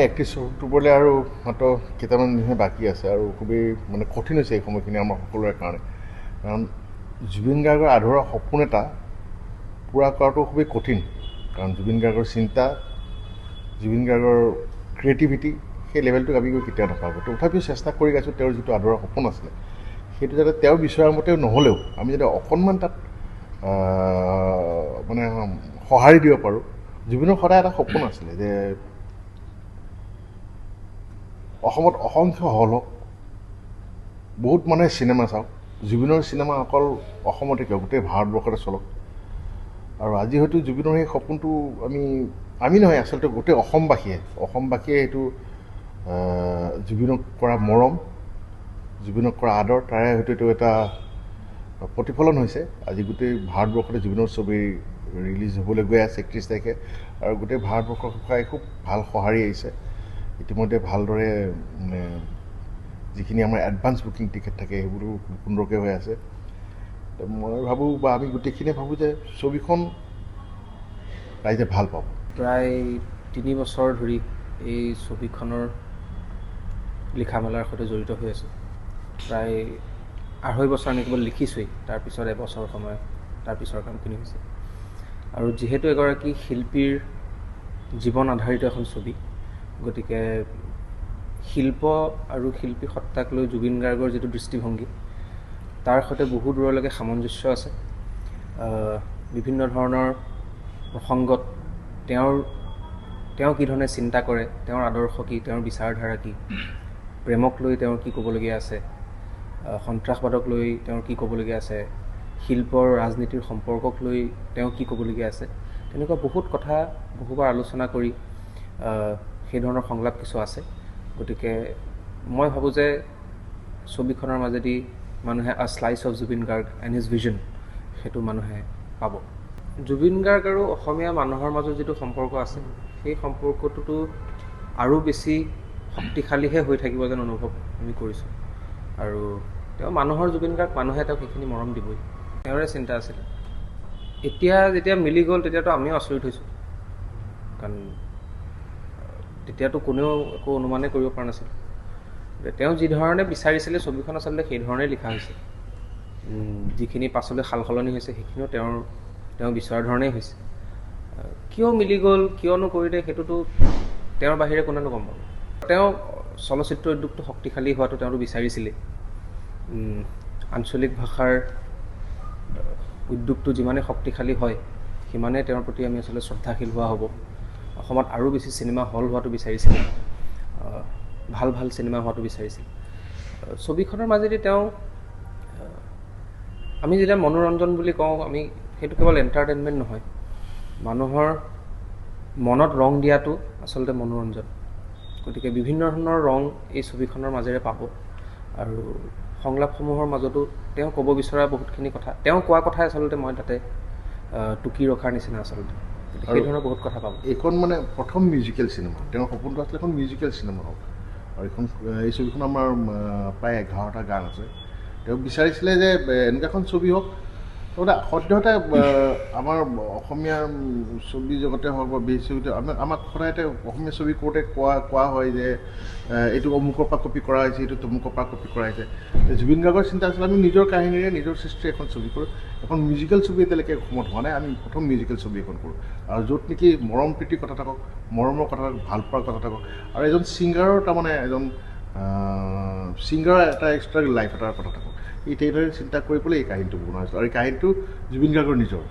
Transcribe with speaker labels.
Speaker 1: 31 অক্টোবৰলৈ আৰু মাত্ৰ কেইটামান দিনহে বাকী আছে আৰু খুবেই মানে কঠিন হৈছে এই সময়খিনি আমাৰ সকলোৰে কাৰণে। কাৰণ জুবিন গাৰ্গৰ আধৰুৱা সপোন এটা পূৰা কৰাটো খুবেই কঠিন। কাৰণ জুবিন গাৰ্গৰ চিন্তা, জুবিন গাৰ্গৰ ক্ৰিয়েটিভিটি সেই লেভেলটোক আমি কেতিয়াও নাপাওঁ। তথাপিও চেষ্টা কৰি আছোঁ তেওঁৰ যিটো আধৰুৱা সপোন আছিলে সেইটো যাতে তেওঁ বিচৰা মতে নহ'লেও আমি যাতে অকণমান তাত মানে সঁহাৰি দিব পাৰোঁ। জুবিনৰ সদায় এটা সপোন আছিলে যে অসমত অসংখ্য হল হওক, বহুত মানুহে চিনেমা চাওক, জুবিনৰ চিনেমা অকল অসমতে কিয় গোটেই ভাৰতবৰ্ষতে চলক। আৰু আজি হয়তো জুবিনৰ সেই সপোনটো আমি নহয় আচলতে গোটেই অসমবাসীয়ে সেইটো জুবিনক কৰা মৰম, জুবিনক কৰা আদৰ, তাৰে হয়তো এইটো এটা প্ৰতিফলন হৈছে। আজি গোটেই ভাৰতবৰ্ষতে জুবিনৰ ছবি ৰিলিজ হ'বলৈ গৈ আছে 31 তাৰিখে আৰু গোটেই ভাৰতবৰ্ষৰ পৰাই খুব ভাল সঁহাৰি আহিছে। ইতিমধ্যে ভালদৰে মানে যিখিনি আমাৰ এডভান্স বুকিং টিকেট থাকে সেইবোৰো সুন্দৰকৈ হৈ আছে। মই ভাবোঁ বা আমি গোটেইখিনিয়ে ভাবোঁ যে ছবিখন ৰাইজে ভাল পাব।
Speaker 2: প্ৰায় 3 বছৰ ধৰি এই ছবিখনৰ লিখা মেলাৰ সৈতে জড়িত হৈ আছোঁ। প্ৰায় 2.5 বছৰ আমি কেৱল লিখিছোঁৱেই, তাৰপিছত এবছৰ সময় তাৰপিছৰ কামখিনি হৈছে। আৰু যিহেতু এগৰাকী শিল্পীৰ জীৱন আধাৰিত এখন ছবি, গতিকে শিল্প আৰু শিল্পী সত্তাক লৈ জুবিন গাৰ্গৰ যিটো দৃষ্টিভংগী তাৰ সৈতে বহু দূৰলৈকে সামঞ্জস্য আছে। বিভিন্ন ধৰণৰ প্ৰসংগত তেওঁ কি ধৰণে চিন্তা কৰে, তেওঁৰ আদৰ্শ কি, তেওঁৰ বিচাৰধাৰা কি, প্ৰেমক লৈ তেওঁৰ কি ক'বলগীয়া আছে, সন্ত্ৰাসবাদক লৈ তেওঁৰ কি ক'বলগীয়া আছে, শিল্পৰ ৰাজনীতিৰ সম্পৰ্কক লৈ তেওঁ কি ক'বলগীয়া আছে, তেনেকুৱা বহুত কথা বহুবাৰ আলোচনা কৰি সেই ধৰণৰ সংলাপ কিছু আছে। গতিকে মই ভাবোঁ যে ছবিখনৰ মাজেদি মানুহে আ slice of Zubeen Garg and his vision সেইটো মানুহে পাব। জুবিন গাৰ্গ আৰু অসমীয়া মানুহৰ মাজত যিটো সম্পৰ্ক আছে সেই সম্পৰ্কটোতো আৰু বেছি শক্তিশালীহে হৈ থাকিব যেন অনুভৱ আমি কৰিছোঁ। আৰু তেওঁ মানুহৰ জুবিন গাৰ্গ, মানুহে তেওঁক সেইখিনি মৰম দিবই, তেওঁৰে চিন্তা আছিলে। এতিয়া যেতিয়া মিলি গ'ল তেতিয়াতো আমিও আচৰিত হৈছোঁ, কাৰণ তেতিয়াতো কোনেও একো অনুমানেই কৰিব পৰা নাছিল। তেওঁ যি ধৰণে বিচাৰিছিলে ছবিখন আচলতে সেই ধৰণেই লিখা হৈছে। যিখিনি পাছলৈ সাল সলনি হৈছে সেইখিনিও তেওঁ বিচৰাৰ ধৰণেই হৈছে। কিয় মিলি গ'ল, কিয়নো কৰিলে, সেইটোতো তেওঁৰ বাহিৰে কোনেনো গম পাব। তেওঁ চলচ্চিত্ৰ উদ্যোগটো শক্তিশালী হোৱাটো তেওঁতো বিচাৰিছিলেই। আঞ্চলিক ভাষাৰ উদ্যোগটো যিমানেই শক্তিশালী হয় সিমানেই তেওঁৰ প্ৰতি আমি আচলতে শ্ৰদ্ধাশীল হোৱা হ'ব। অসমত আৰু বেছি চিনেমা হল হোৱাটো বিচাৰিছিল, ভাল ভাল চিনেমা হোৱাটো বিচাৰিছিল। ছবিখনৰ মাজেদি তেওঁ আমি যেতিয়া মনোৰঞ্জন বুলি কওঁ, আমি সেইটো কেৱল এণ্টাৰটেইনমেণ্ট নহয়, মানুহৰ মনত ৰং দিয়াটো আচলতে মনোৰঞ্জন। গতিকে বিভিন্ন ধৰণৰ ৰং এই ছবিখনৰ মাজেৰে পাব। আৰু সংলাপসমূহৰ মাজতো তেওঁ ক'ব বিচৰা বহুতখিনি কথা, তেওঁ কোৱা কথাই আচলতে মই তাতে টুকি ৰখাৰ নিচিনা আচলতে। সেই ধৰণৰ বহুত কথা পাব।
Speaker 1: এইখন মানে প্ৰথম মিউজিকেল চিনেমা, তেওঁৰ সপোনটো আছিলে এখন মিউজিকেল চিনেমা হওক। আৰু এই ছবিখন আমাৰ প্ৰায় 11টা গান আছে। তেওঁ বিচাৰিছিলে যে এনেকুৱা এখন ছবি হওক সদ্যহতে আমাৰ অসমীয়া ছবি জগতে হওক বা বিদেশী ছবিতে আমাক সদায়তে অসমীয়া ছবি কৰোঁতে কোৱা হয় যে এইটো অমুকৰ পৰা কপি কৰা হৈছে, এইটো তমুকৰ পৰা কপি কৰা হৈছে। জুবিন গাৰ্গৰ চিন্তা আছিলে আমি নিজৰ কাহিনীৰে নিজৰ সৃষ্টিৰে এখন ছবি কৰোঁ। এখন মিউজিকেল ছবি এতিয়ালৈকে অসমত হোৱা নাই, আমি প্ৰথম মিউজিকেল ছবি এখন কৰোঁ। আৰু য'ত নেকি মৰম প্ৰীতিৰ কথা থাকক, মৰমৰ কথা থাকক, ভাল পোৱাৰ কথা থাকক, আৰু এজন ছিংগাৰৰ তাৰমানে ছিংগাৰৰ এটা এক্সট্ৰা লাইফ এটাৰ কথা থাকক, এই তেনেদৰে চিন্তা কৰি পেলাই এই কাহিনীটো বনোৱা হৈছিল। আৰু এই কাহিনীটো জুবিন গাৰ্গৰ নিজৰ।